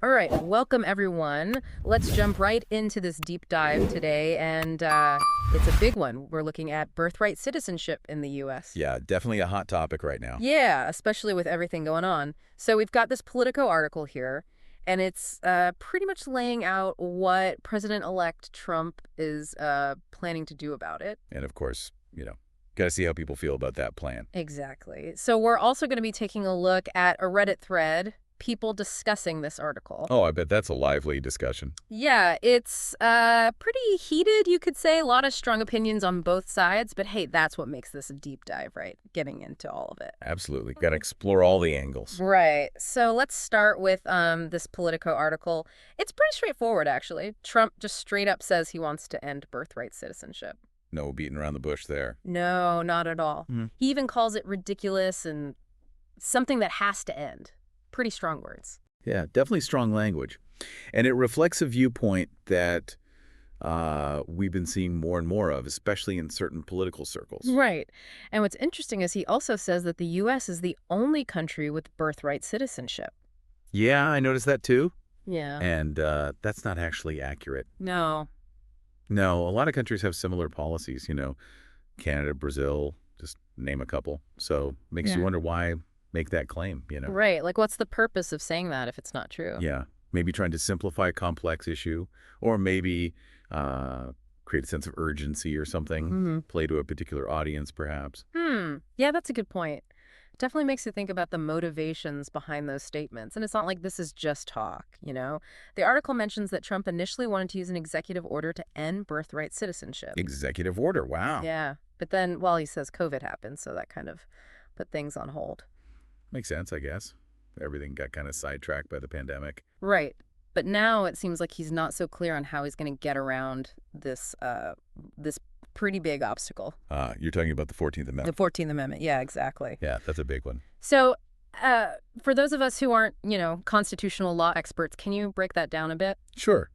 All right, welcome everyone. Let's jump right into this deep dive today, and it's a big one. We're looking at birthright citizenship in the U.S. Yeah, definitely a hot topic right now. Yeah, especially with everything going on. So we've got this Politico article here, and it's pretty much laying out what President-elect Trump is planning to do about it. And of course, got to see how people feel about that plan. Exactly. So we're also going to be taking a look at a Reddit thread, people discussing this article. Oh, I bet that's a lively discussion. Yeah, it's pretty heated, you could say. A lot of strong opinions on both sides. But hey, that's what makes this a deep dive, right? Getting into all of it. Absolutely. Got to explore all the angles. Right. So let's start with this Politico article. It's pretty straightforward, actually. Trump just straight up says he wants to end birthright citizenship. No beating around the bush there. No, not at all. He even calls it ridiculous and something that has to end. Pretty strong words. Yeah, definitely strong language. And it reflects a viewpoint that we've been seeing more and more of, especially in certain political circles. Right. And what's interesting is he also says that the U.S. is the only country with birthright citizenship. Yeah, I noticed that too. Yeah. And that's not actually accurate. No. No, a lot of countries have similar policies, Canada, Brazil, just name a couple. So makes you wonder why make that claim, Right. Like, what's the purpose of saying that if it's not true? Yeah, maybe trying to simplify a complex issue, or maybe create a sense of urgency or something, play to a particular audience, perhaps. Yeah, that's a good point. Definitely makes you think about the motivations behind those statements. And it's not like this is just talk. The article mentions that Trump initially wanted to use an executive order to end birthright citizenship. Executive order, wow. Yeah. But then, well, he says COVID happened, so that kind of put things on hold. Makes sense, I guess. Everything got kind of sidetracked by the pandemic. Right. But now it seems like he's not so clear on how he's going to get around this pretty big obstacle. You're talking about the 14th Amendment. The 14th Amendment. Yeah, exactly. Yeah, that's a big one. So for those of us who aren't, constitutional law experts, can you break that down a bit? Sure.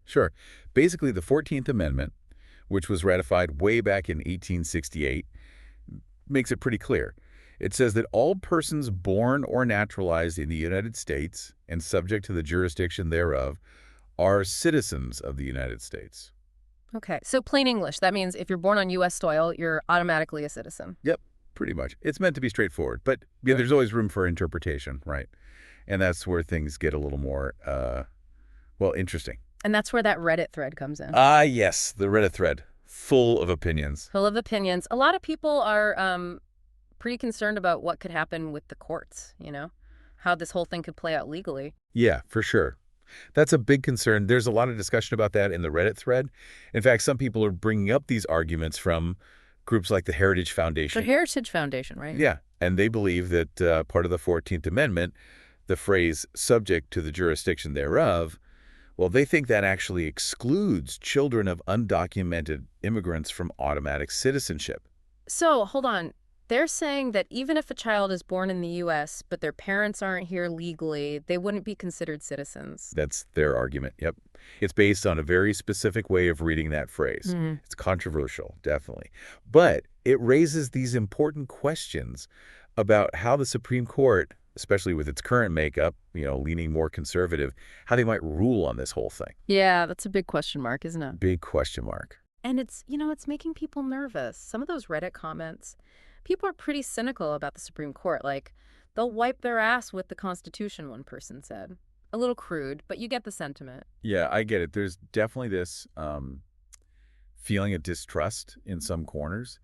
Basically, the 14th Amendment, which was ratified way back in 1868, makes it pretty clear. It says that all persons born or naturalized in the United States and subject to the jurisdiction thereof are citizens of the United States. Okay, so plain English, that means if you're born on U.S. soil, you're automatically a citizen. Yep, pretty much. It's meant to be straightforward, but yeah, there's always room for interpretation, right? And that's where things get a little more, interesting. And that's where that Reddit thread comes in. Yes, the Reddit thread, full of opinions. Full of opinions. A lot of people are pretty concerned about what could happen with the courts, how this whole thing could play out legally. Yeah, for sure. That's a big concern. There's a lot of discussion about that in the Reddit thread. In fact, some people are bringing up these arguments from groups like the Heritage Foundation. The Heritage Foundation, right? Yeah, and they believe that part of the 14th Amendment, the phrase subject to the jurisdiction thereof, well, they think that actually excludes children of undocumented immigrants from automatic citizenship. So, hold on. They're saying that even if a child is born in the U.S., but their parents aren't here legally, they wouldn't be considered citizens. That's their argument, yep. It's based on a very specific way of reading that phrase. It's controversial, definitely. But it raises these important questions about how the Supreme Court, especially with its current makeup, leaning more conservative, how they might rule on this whole thing. Yeah, that's a big question mark, isn't it? Big question mark. And it's making people nervous. Some of those Reddit comments, people are pretty cynical about the Supreme Court. Like, they'll wipe their ass with the Constitution, one person said. A little crude, but you get the sentiment. Yeah, I get it. There's definitely this feeling of distrust in some corners.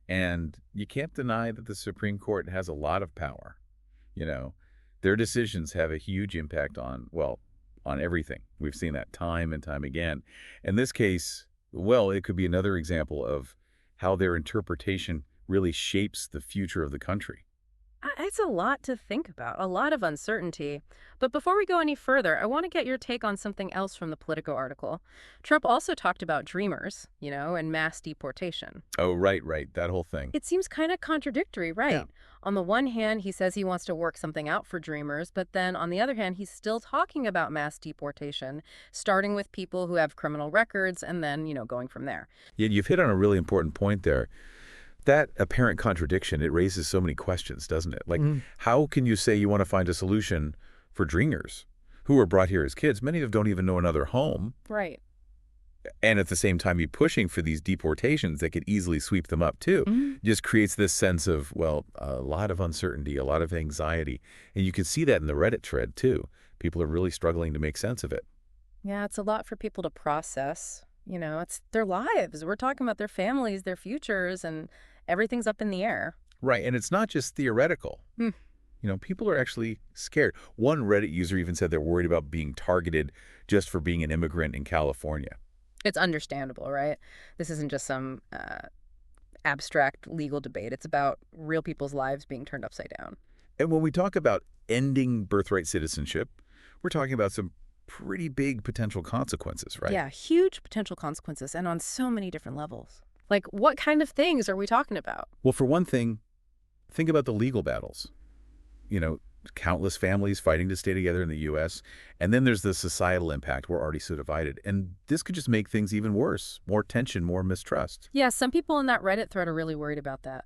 And you can't deny that the Supreme Court has a lot of power. Their decisions have a huge impact on everything. We've seen that time and time again. In this case, it could be another example of how their interpretation really shapes the future of the country. It's a lot to think about, a lot of uncertainty. But before we go any further, I want to get your take on something else from the Politico article. Trump also talked about dreamers, and mass deportation. Oh, right. That whole thing. It seems kind of contradictory, right? Yeah. On the one hand, he says he wants to work something out for dreamers, but then on the other hand, he's still talking about mass deportation, starting with people who have criminal records and then, going from there. Yeah, you've hit on a really important point there. That apparent contradiction, it raises so many questions, doesn't it? Like, how can you say you want to find a solution for dreamers who were brought here as kids, many of them don't even know another home. Right. And at the same time, be pushing for these deportations that could easily sweep them up, too. Hmm. Just creates this sense of, well, a lot of uncertainty, a lot of anxiety. And you can see that in the Reddit thread, too. People are really struggling to make sense of it. Yeah, it's a lot for people to process. It's their lives. We're talking about their families, their futures, and everything's up in the air. Right. And it's not just theoretical. Hmm. People are actually scared. One Reddit user even said they're worried about being targeted just for being an immigrant in California. It's understandable, right? This isn't just some abstract legal debate. It's about real people's lives being turned upside down. And when we talk about ending birthright citizenship, we're talking about some pretty big potential consequences, right? Yeah, huge potential consequences, and on so many different levels. Like, what kind of things are we talking about? Well, for one thing, think about the legal battles. Countless families fighting to stay together in the U.S. And then there's the societal impact. We're already so divided. And this could just make things even worse. More tension, more mistrust. Yeah, some people in that Reddit thread are really worried about that.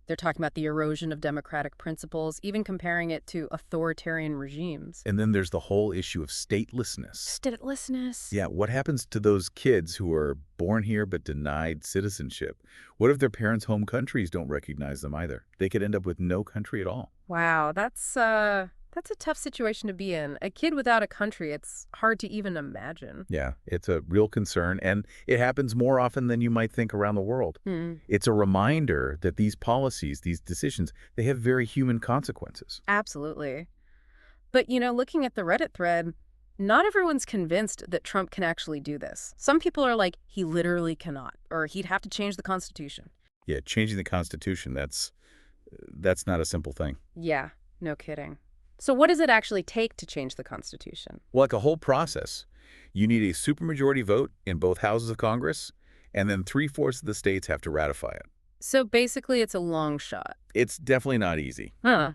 They're talking about the erosion of democratic principles, even comparing it to authoritarian regimes. And then there's the whole issue of statelessness. Statelessness. Yeah, what happens to those kids who are born here but denied citizenship? What if their parents' home countries don't recognize them either? They could end up with no country at all. Wow, that's a tough situation to be in. A kid without a country, it's hard to even imagine. Yeah, it's a real concern, and it happens more often than you might think around the world. It's a reminder that these policies, these decisions, they have very human consequences. Absolutely. But, looking at the Reddit thread, not everyone's convinced that Trump can actually do this. Some people are like, he literally cannot, or he'd have to change the Constitution. Yeah, changing the Constitution, that's not a simple thing. Yeah, no kidding. So what does it actually take to change the Constitution? Well, like a whole process. You need a supermajority vote in both houses of Congress, and then 3/4 of the states have to ratify it. So basically it's a long shot. It's definitely not easy. Huh.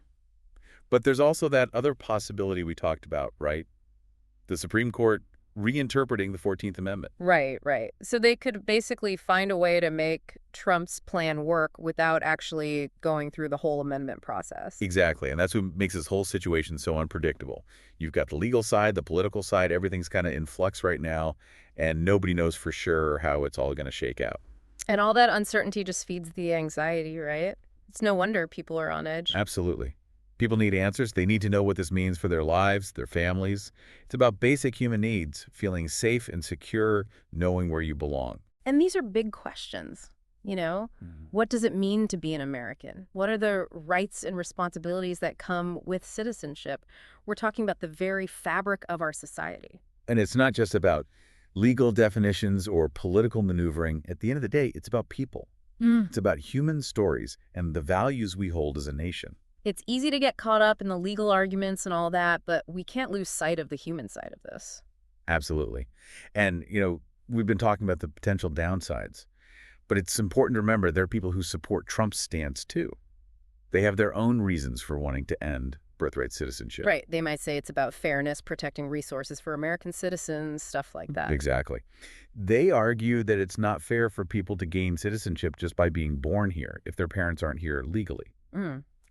But there's also that other possibility we talked about, right? The Supreme Court reinterpreting the 14th Amendment. Right. So they could basically find a way to make Trump's plan work without actually going through the whole amendment process. Exactly, and that's what makes this whole situation so unpredictable. You've got the legal side, the political side, everything's kind of in flux right now, and nobody knows for sure how it's all going to shake out. And all that uncertainty just feeds the anxiety, right? It's no wonder people are on edge. Absolutely. People need answers. They need to know what this means for their lives, their families. It's about basic human needs, feeling safe and secure, knowing where you belong. And these are big questions, What does it mean to be an American? What are the rights and responsibilities that come with citizenship? We're talking about the very fabric of our society. And it's not just about legal definitions or political maneuvering. At the end of the day, it's about people. It's about human stories and the values we hold as a nation. It's easy to get caught up in the legal arguments and all that, but we can't lose sight of the human side of this. Absolutely. And, we've been talking about the potential downsides, but it's important to remember there are people who support Trump's stance, too. They have their own reasons for wanting to end birthright citizenship. Right. They might say it's about fairness, protecting resources for American citizens, stuff like that. Exactly. They argue that it's not fair for people to gain citizenship just by being born here if their parents aren't here legally.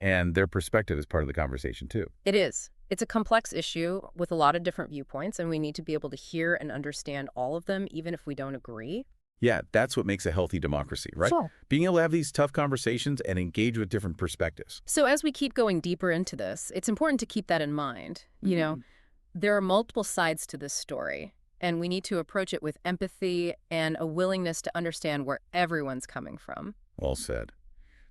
And their perspective is part of the conversation, too. It is. It's a complex issue with a lot of different viewpoints, and we need to be able to hear and understand all of them, even if we don't agree. Yeah, that's what makes a healthy democracy, right? Sure. Being able to have these tough conversations and engage with different perspectives. So as we keep going deeper into this, it's important to keep that in mind. There are multiple sides to this story, and we need to approach it with empathy and a willingness to understand where everyone's coming from. Well said.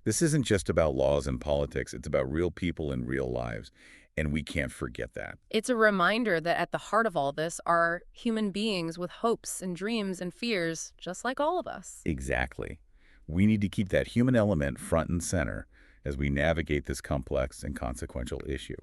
This isn't just about laws and politics. It's about real people and real lives, and we can't forget that. It's a reminder that at the heart of all this are human beings with hopes and dreams and fears, just like all of us. Exactly. We need to keep that human element front and center as we navigate this complex and consequential issue.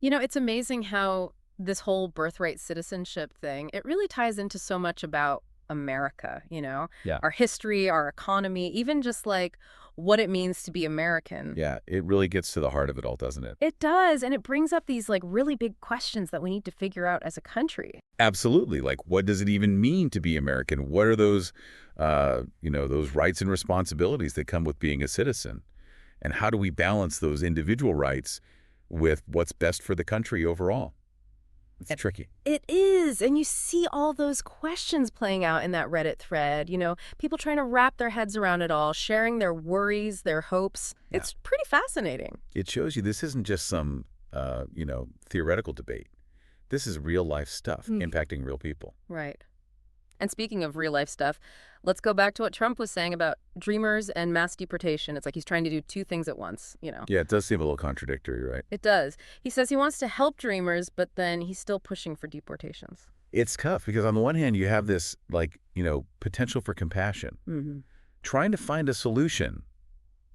It's amazing how this whole birthright citizenship thing, it really ties into so much about America, Yeah. Our history, our economy, even just like what it means to be American. Yeah, it really gets to the heart of it all, doesn't it? It does, and it brings up these like really big questions that we need to figure out as a country. Absolutely. Like, what does it even mean to be American? What are those, those rights and responsibilities that come with being a citizen? And how do we balance those individual rights with what's best for the country overall? It's tricky. It is. And you see all those questions playing out in that Reddit thread, people trying to wrap their heads around it all, sharing their worries, their hopes. Yeah. It's pretty fascinating. It shows you this isn't just some, theoretical debate. This is real life stuff impacting real people. Right. And speaking of real life stuff, let's go back to what Trump was saying about dreamers and mass deportation. It's like he's trying to do two things at once. Yeah, it does seem a little contradictory, right? It does. He says he wants to help dreamers, but then he's still pushing for deportations. It's tough because on the one hand, you have this, potential for compassion, trying to find a solution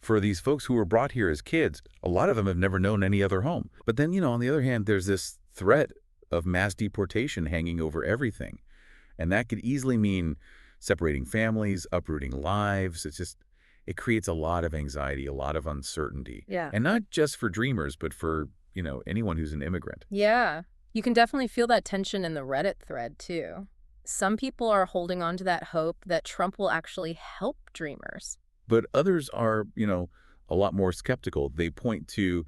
for these folks who were brought here as kids. A lot of them have never known any other home. But then, on the other hand, there's this threat of mass deportation hanging over everything. And that could easily mean separating families, uprooting lives. It creates a lot of anxiety, a lot of uncertainty. Yeah. And not just for dreamers, but for, anyone who's an immigrant. Yeah. You can definitely feel that tension in the Reddit thread, too. Some people are holding on to that hope that Trump will actually help dreamers. But others are, a lot more skeptical. They point to,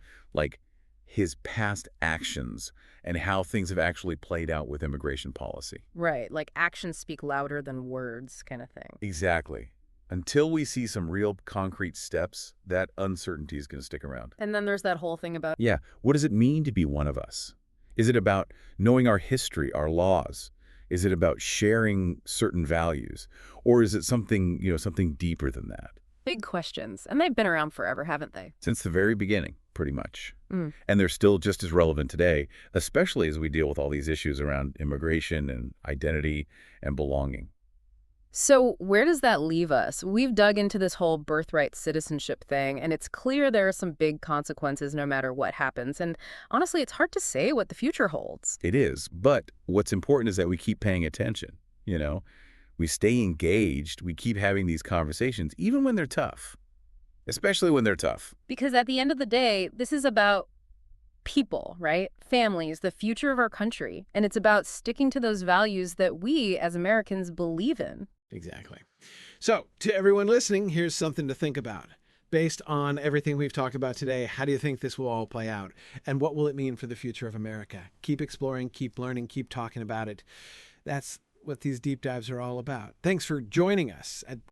his past actions and how things have actually played out with immigration policy. Right, like actions speak louder than words kind of thing. Exactly. Until we see some real concrete steps, that uncertainty is going to stick around. And then there's that whole thing about, Yeah, what does it mean to be one of us? Is it about knowing our history, our laws? Is it about sharing certain values? Or is it something, something deeper than that? big questions. And they've been around forever, haven't they? Since the very beginning, pretty much. And they're still just as relevant today, especially as we deal with all these issues around immigration and identity and belonging. So where does that leave us? We've dug into this whole birthright citizenship thing, and it's clear there are some big consequences no matter what happens. And honestly, it's hard to say what the future holds. It is. But what's important is that we keep paying attention, We stay engaged. We keep having these conversations, even when they're tough, especially when they're tough. Because at the end of the day, this is about people, right? Families, the future of our country. And it's about sticking to those values that we as Americans believe in. Exactly. So to everyone listening, here's something to think about. Based on everything we've talked about today, how do you think this will all play out? And what will it mean for the future of America? Keep exploring, keep learning, keep talking about it. That's what these deep dives are all about. Thanks for joining us at